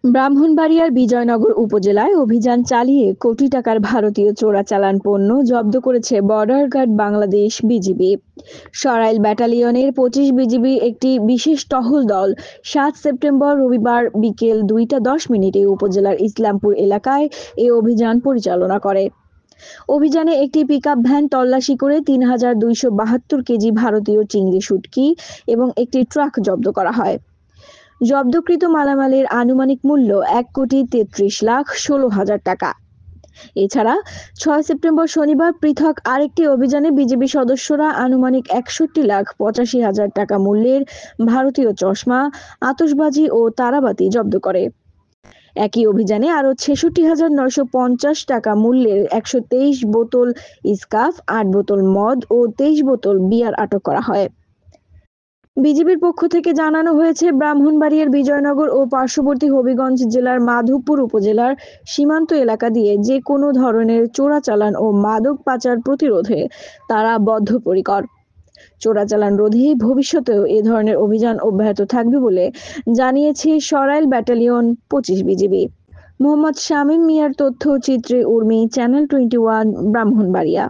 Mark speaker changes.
Speaker 1: ব্রাহ্মণবাড়িয়ার বিজয়নগর উপজেলায় অভিযান চালিয়ে কোটি টাকার ভারতীয় চোরাচালান পণ্য জব্দ করেছে border guard Bangladesh BGB. Sarail ব্যাটালিয়নের ২৫ বিজিবি একটি বিশেষ টহল দল ৭ সেপ্টেম্বর রবিবার বিকেল ২টা ১০ মিনিটে উপজেলার ইসলামপুর এলাকায় এ অভিযান পরিচালনা করে। অভিযানে একটি পিকআপ ভ্যান তল্লাশি করে ৩,২৭২ কেজি ভারতীয় চিংড়ি শুটকি এবং একটি ট্রাক জব্দ করা হয়। জব্দকৃত মালামালের আনুমানিক মূল্য ১,৩৩,১৬,০০০ টাকা। এছাড়া ৬ সেপ্টেম্বর শনিবার পৃথক আরেকটি অভিযানে বিজিবি সদস্যরা আনুমানিক ৬১,৮৫,০০০ টাকা মূল্যের ভারতীয় চশমা, আতশবাজি ও তারাবাতি জব্দ করে। একই অভিযানে আরও ৬৬,৯৫০ টাকা মূল্যের ১২৩ বোতল ইস্কাফ, ৮ বোতল মদ ও ২৩ বোতল বিয়ার আটক করা হয়। বিজিবির পক্ষ থেকে জানানো হয়েছে, ব্রাহ্মণবাড়িয়ার বিজয়নগর ও পার্শ্ববর্তী হবিগঞ্জ জেলার মাধবপুর উপজেলার সীমান্ত এলাকা দিয়ে যে কোনো ধরনের চোরাচালান ও মাদক পাচার প্রতিরোধে তারা বদ্ধপরিকর। চোরাচালান রোধে ভবিষ্যতেও এ ধরনের অভিযান অব্যাহত থাকবে বলে জানিয়েছে সরাইল ব্যাটালিয়ন ২৫ বিজিবি। মোহাম্মদ শামীম মিয়ার তথ্যচিত্রে উর্মি, চ্যানেল 21, ব্রাহ্মণবাড়িয়া।